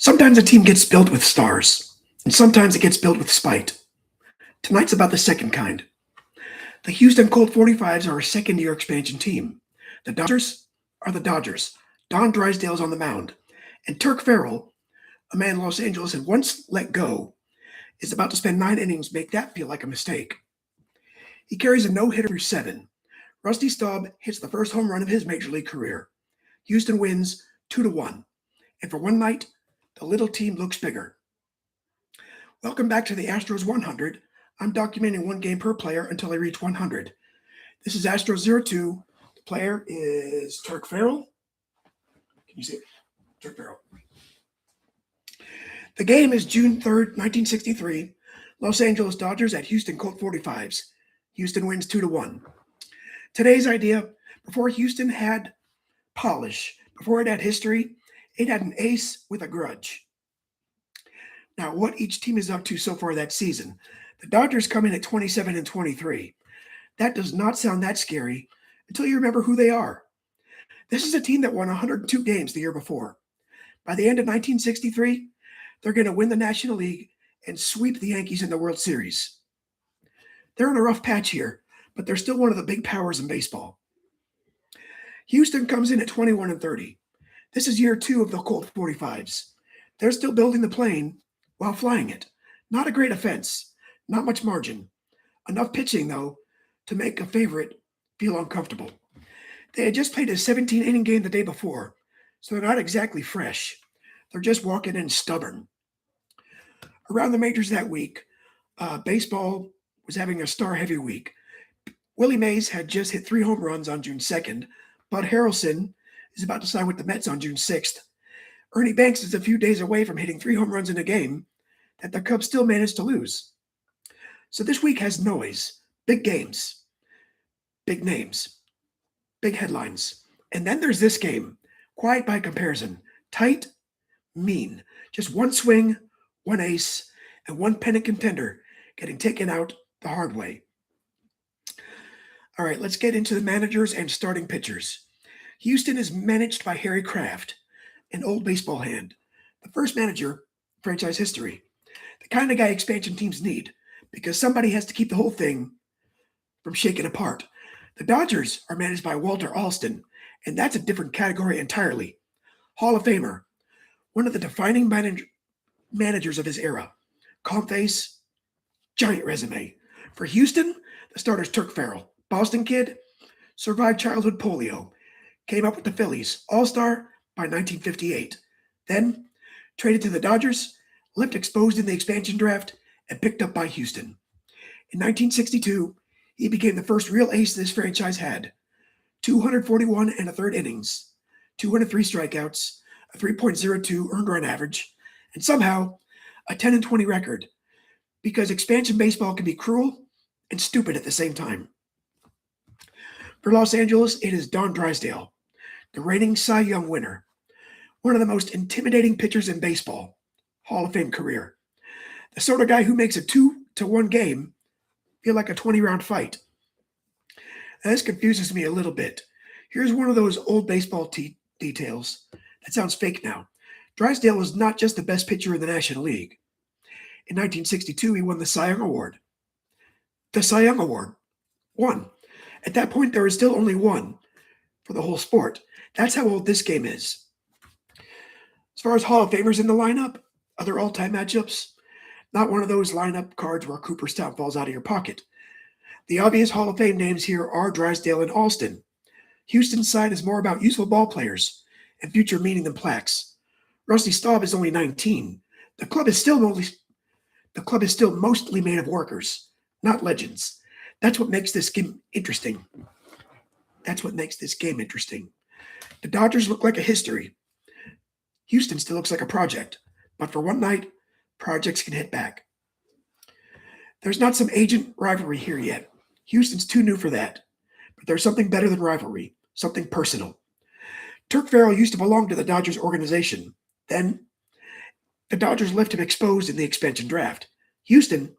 Sometimes a team gets built with stars, and sometimes it gets built with spite. Tonight's about the second kind. The Houston Colt 45s are a second-year expansion team. The Dodgers are the Dodgers. Don Drysdale's on the mound. And Turk Farrell, a man Los Angeles had once let go, is about to spend 9 innings make that feel like a mistake. He carries a no-hitter through 7. Rusty Staub hits the first home run of his major league career. Houston wins 2-1. And for one night, the little team looks bigger. Welcome back to the Astros 100. I'm documenting one game per player until I reach 100. This is Astros02. The player is Turk Farrell. Can you see it? Turk Farrell. The game is June 3rd, 1963. Los Angeles Dodgers at Houston Colt 45s. Houston wins 2-1. Today's idea: before Houston had polish, before it had history, it had an ace with a grudge. Now, what each team is up to so far that season. The Dodgers come in at 27-23. That does not sound that scary until you remember who they are. This is a team that won 102 games the year before. By the end of 1963, they're going to win the National League and sweep the Yankees in the World Series. They're in a rough patch here, but they're still one of the big powers in baseball. Houston comes in at 21-30. This is year 2 of the Colt 45s. They're still building the plane while flying it. Not a great offense, not much margin. Enough pitching, though, to make a favorite feel uncomfortable. They had just played a 17-inning game the day before, so they're not exactly fresh. They're just walking in stubborn. Around the majors that week, baseball was having a star-heavy week. Willie Mays had just hit 3 home runs on June 2nd. Bud Harrelson is about to sign with the Mets on June 6th. Ernie Banks is a few days away from hitting 3 home runs in a game that the Cubs still managed to lose. So this week has noise, big games, big names, big headlines. And then there's this game, quiet by comparison, tight, mean. Just one swing, one ace, and one pennant contender getting taken out the hard way. All right, let's get into the managers and starting pitchers. Houston is managed by Harry Kraft, an old baseball hand, the first manager in franchise history, the kind of guy expansion teams need because somebody has to keep the whole thing from shaking apart. The Dodgers are managed by Walter Alston, and that's a different category entirely. Hall of Famer, one of the defining managers of his era. Calm face, giant resume. For Houston, the starter's Turk Farrell, Boston kid, survived childhood polio, came up with the Phillies, all-star by 1958. Then, traded to the Dodgers, left exposed in the expansion draft, and picked up by Houston. In 1962, he became the first real ace this franchise had. 241 and a third innings, 203 strikeouts, a 3.02 earned run average, and somehow a 10-20 record, because expansion baseball can be cruel and stupid at the same time. For Los Angeles, it is Don Drysdale, the reigning Cy Young winner, one of the most intimidating pitchers in baseball, Hall of Fame career. The sort of guy who makes a 2-1 game feel like a 20-round fight. Now, this confuses me a little bit. Here's one of those old baseball details that sounds fake now. Drysdale was not just the best pitcher in the National League. In 1962, he won the Cy Young Award. The Cy Young Award. One. At that point, there was still only one for the whole sport. That's how old this game is. As far as Hall of Famers in the lineup, other all-time matchups, not one of those lineup cards where Cooperstown falls out of your pocket. The obvious Hall of Fame names here are Drysdale and Alston. Houston's side is more about useful ball players and future meaning than plaques. Rusty Staub is only 19. The club is still mostly made of workers, not legends. That's what makes this game interesting. The Dodgers look like a history. Houston still looks like a project. But for one night, projects can hit back. There's not some agent rivalry here yet. Houston's too new for that. But there's something better than rivalry, something personal. Turk Farrell used to belong to the Dodgers organization. Then, the Dodgers left him exposed in the expansion draft. Houston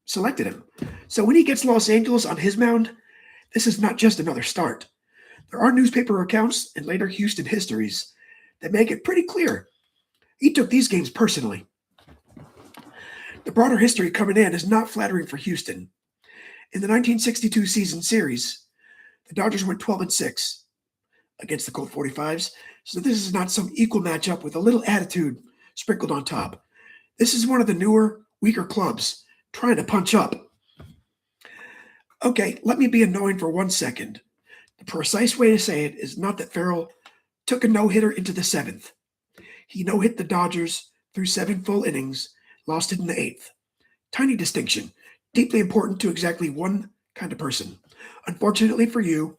selected him. So when he gets Los Angeles on his mound, this is not just another start. There are newspaper accounts and later Houston histories that make it pretty clear He took these games personally. The broader history coming in is not flattering for Houston. In the 1962 season series, the Dodgers went 12-6 against the Colt 45s, so this is not some equal matchup with a little attitude sprinkled on top. This is one of the newer, weaker clubs trying to punch up. Okay, let me be annoying for 1 second. The precise way to say it is not that Farrell took a no-hitter into the 7th. He no-hit the Dodgers through 7 full innings, lost it in the 8th. Tiny distinction, deeply important to exactly one kind of person. Unfortunately for you,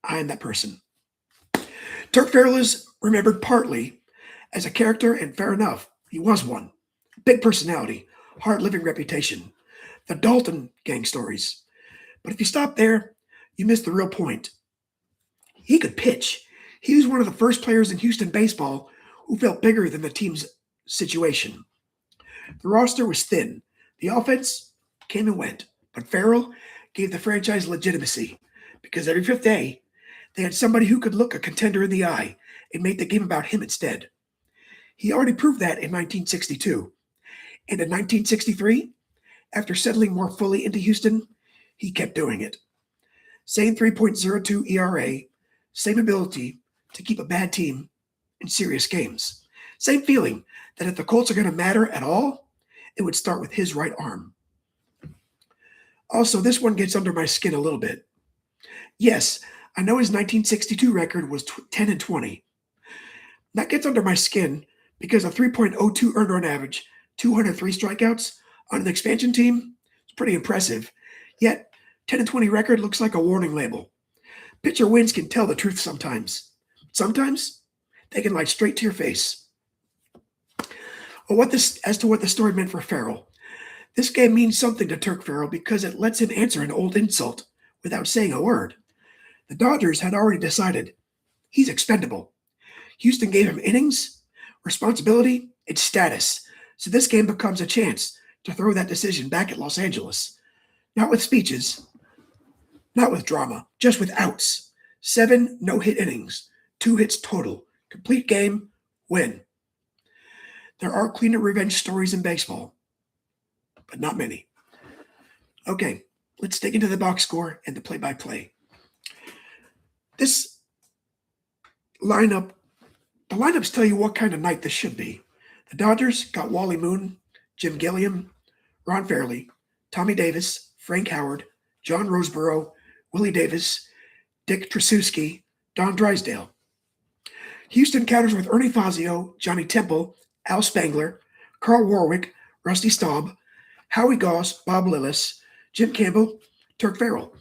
I am that person. Turk Farrell is remembered partly as a character, and fair enough, he was one. Big personality, hard-living reputation. The Dalton gang stories. But if you stop there, you miss the real point. He could pitch. He was one of the first players in Houston baseball who felt bigger than the team's situation. The roster was thin. The offense came and went. But Farrell gave the franchise legitimacy because every 5th day, they had somebody who could look a contender in the eye and make the game about him instead. He already proved that in 1962. And in 1963, after settling more fully into Houston, he kept doing it. Same 3.02 ERA, same ability to keep a bad team in serious games. Same feeling that if the Colts are going to matter at all, it would start with his right arm. Also, this one gets under my skin a little bit. Yes, I know his 1962 record was 10-20. That gets under my skin because a 3.02 earned run average, 203 strikeouts on an expansion team is pretty impressive. Yet, 10-20 record looks like a warning label. Pitcher wins can tell the truth sometimes. Sometimes, they can lie straight to your face. As to what the story meant for Farrell. This game means something to Turk Farrell because it lets him answer an old insult without saying a word. The Dodgers had already decided he's expendable. Houston gave him innings, responsibility, and status. So this game becomes a chance to throw that decision back at Los Angeles. Not with speeches, not with drama, just with outs. 7 no-hit innings, 2 hits total. Complete game, win. There are cleaner revenge stories in baseball, but not many. Okay, let's dig into the box score and the play-by-play. This lineup, the lineups tell you what kind of night this should be. The Dodgers got Wally Moon, Jim Gilliam, Ron Fairley, Tommy Davis, Frank Howard, John Roseborough, Willie Davis, Dick Tracewski, Don Drysdale. Houston counters with Ernie Fazio, Johnny Temple, Al Spangler, Carl Warwick, Rusty Staub, Howie Goss, Bob Lillis, Jim Campbell, Turk Farrell.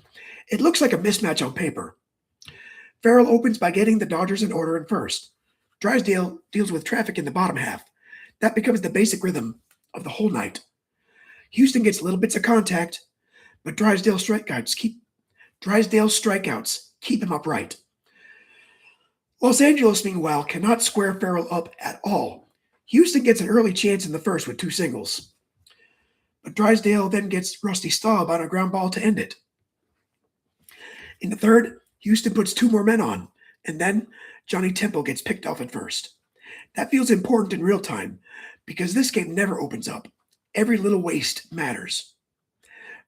It looks like a mismatch on paper. Farrell opens by getting the Dodgers in order in first. Drysdale deals with traffic in the bottom half. That becomes the basic rhythm of the whole night. Houston gets little bits of contact, but Drysdale's strikeouts keep him upright. Los Angeles, meanwhile, cannot square Farrell up at all. Houston gets an early chance in the first with 2 singles. But Drysdale then gets Rusty Staub on a ground ball to end it. In the third, Houston puts 2 more men on, and then Johnny Temple gets picked off at first. That feels important in real time because this game never opens up. Every little waste matters.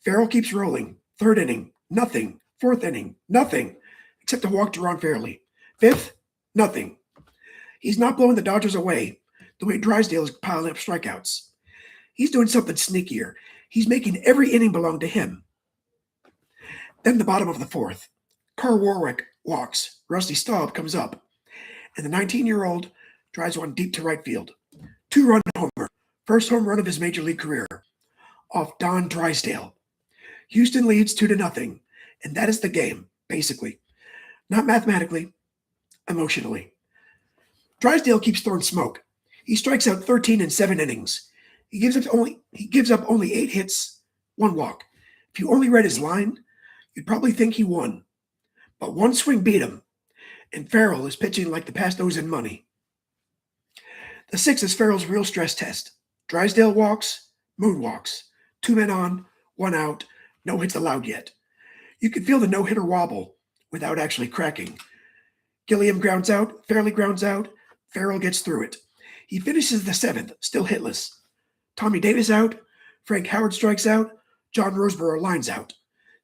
Farrell keeps rolling. 3rd inning, nothing. 4th inning, nothing, except a walk to Ron Fairley. 5th, nothing. He's not blowing the Dodgers away the way Drysdale is piling up strikeouts. He's doing something sneakier. He's making every inning belong to him. Then the bottom of the 4th. Carl Warwick walks. Rusty Staub comes up. And the 19-year-old drives one deep to right field. 2-run homer. First home run of his major league career. Off Don Drysdale. Houston leads 2-0. And that is the game, basically. Not mathematically, emotionally. Drysdale keeps throwing smoke. He strikes out 13 in 7 innings. He gives up only 8 hits, 1 walk. If you only read his line, you'd probably think he won. But 1 swing beat him, and Farrell is pitching like the past owes him money. The 6th is Farrell's real stress test. Drysdale walks, Moon walks. 2 men on, 1 out, no hits allowed yet. You can feel the no-hitter wobble without actually cracking. Gilliam grounds out, Fairley grounds out, Farrell gets through it. He finishes the seventh, still hitless. Tommy Davis out, Frank Howard strikes out, John Roseboro lines out.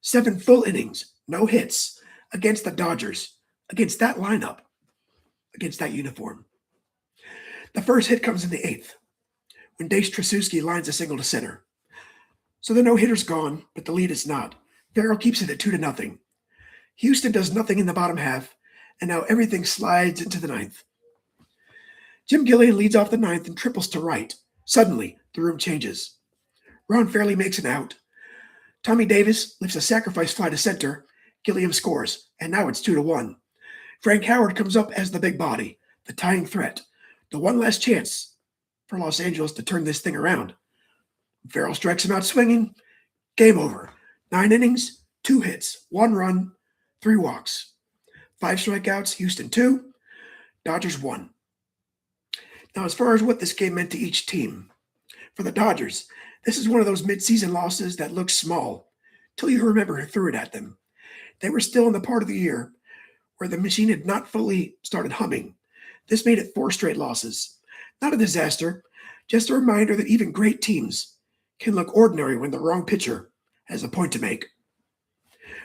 7 full innings, no hits, against the Dodgers, against that lineup, against that uniform. The first hit comes in the 8th, when Dace Tracewski lines a single to center. So the no-hitter's gone, but the lead is not. Farrell keeps it at 2-0. Houston does nothing in the bottom half, and now everything slides into the 9th. Jim Gillian leads off the 9th and triples to right. Suddenly, the room changes. Ron Fairley makes an out. Tommy Davis lifts a sacrifice fly to center. Gilliam scores, and now it's 2-1. Frank Howard comes up as the big body, the tying threat, the one last chance for Los Angeles to turn this thing around. Farrell strikes him out swinging. Game over. 9 innings, 2 hits, 1 run, 3 walks. 5 strikeouts, Houston 2, Dodgers 1. Now, as far as what this game meant to each team, for the Dodgers, this is one of those midseason losses that looks small till you remember who threw it at them. They were still in the part of the year where the machine had not fully started humming. This made it 4 straight losses. Not a disaster, just a reminder that even great teams can look ordinary when the wrong pitcher has a point to make.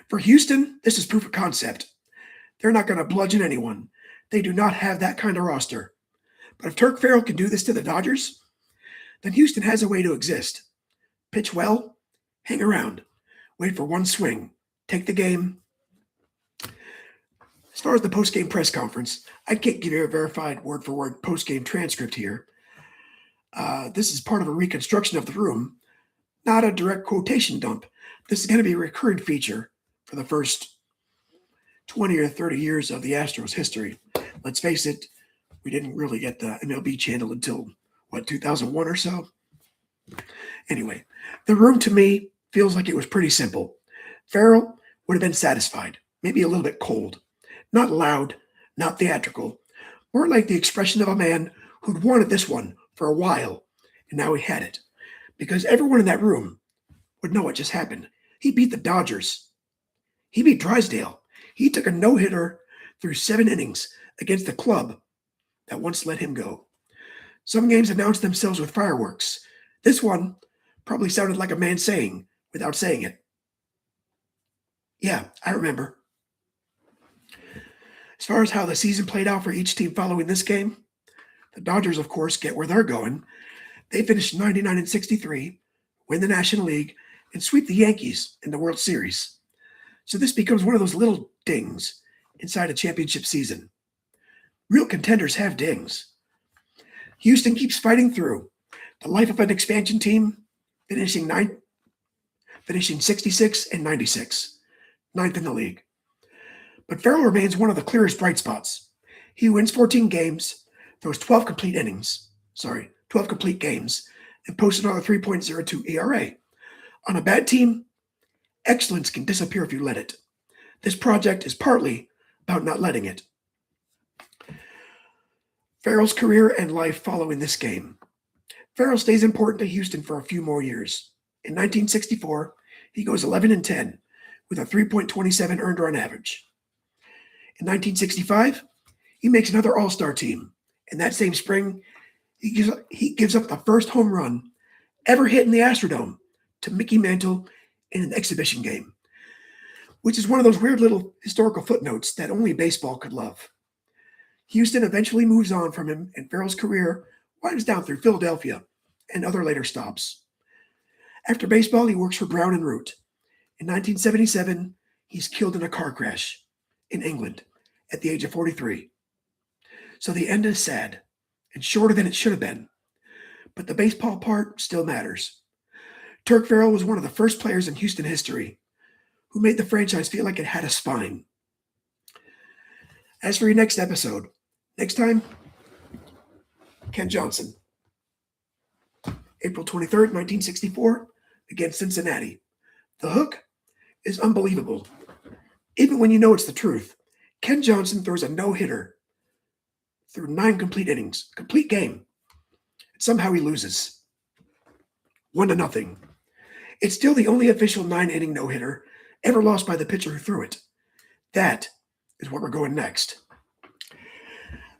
For Houston, this is proof of concept. They're not going to bludgeon anyone. They do not have that kind of roster. But if Turk Farrell can do this to the Dodgers, then Houston has a way to exist. Pitch well, hang around, wait for one swing, take the game. As far as the post-game press conference, I can't give you a verified word-for-word post-game transcript here. This is part of a reconstruction of the room, not a direct quotation dump. This is going to be a recurring feature for the first 20 or 30 years of the Astros history. Let's face it, we didn't really get the MLB channel until, 2001 or so? Anyway, the room to me feels like it was pretty simple. Farrell would have been satisfied, maybe a little bit cold. Not loud, not theatrical, more like the expression of a man who'd wanted this one for a while, and now he had it. Because everyone in that room would know what just happened. He beat the Dodgers. He beat Drysdale. He took a no-hitter through 7 innings against the club that once let him go. Some games announced themselves with fireworks. This one probably sounded like a man saying without saying it. Yeah, I remember. As far as how the season played out for each team following this game, the Dodgers, of course, get where they're going. They finished 99-63, win the National League, and sweep the Yankees in the World Series. So this becomes one of those little dings inside a championship season. Real contenders have dings. Houston keeps fighting through. The life of an expansion team, finishing 66 and 96, 9th in the league. But Farrell remains one of the clearest bright spots. He wins 14 games, throws 12 complete games, and posts another 3.02 ERA. On a bad team, excellence can disappear if you let it. This project is partly about not letting it. Farrell's career and life following this game. Farrell stays important to Houston for a few more years. In 1964, he goes 11-10 with a 3.27 earned run average. In 1965, he makes another All-Star team. And that same spring, he gives up the first home run ever hit in the Astrodome to Mickey Mantle in an exhibition game, which is one of those weird little historical footnotes that only baseball could love. Houston eventually moves on from him, and Farrell's career winds down through Philadelphia and other later stops. After baseball, he works for Brown and Root. In 1977, he's killed in a car crash in England at the age of 43. So the end is sad and shorter than it should have been, but the baseball part still matters. Turk Farrell was one of the first players in Houston history who made the franchise feel like it had a spine. As for your next episode, next time, Ken Johnson. April 23rd, 1964, against Cincinnati. The hook is unbelievable. Even when you know it's the truth, Ken Johnson throws a no-hitter through 9 complete innings, complete game. And somehow he loses. 1-0. It's still the only official 9-inning no-hitter ever lost by the pitcher who threw it. That is where we're going next.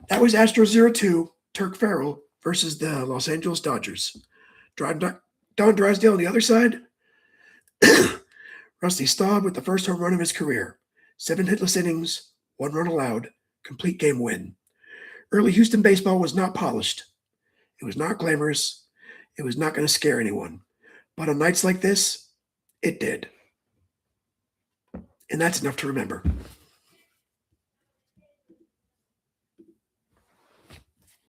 That was Astros02, Turk Farrell, versus the Los Angeles Dodgers. Don Drysdale on the other side. Rusty Staub with the first home run of his career. 7 hitless innings, 1 run allowed, complete game win. Early Houston baseball was not polished. It was not glamorous. It was not going to scare anyone. But on nights like this, it did. And that's enough to remember.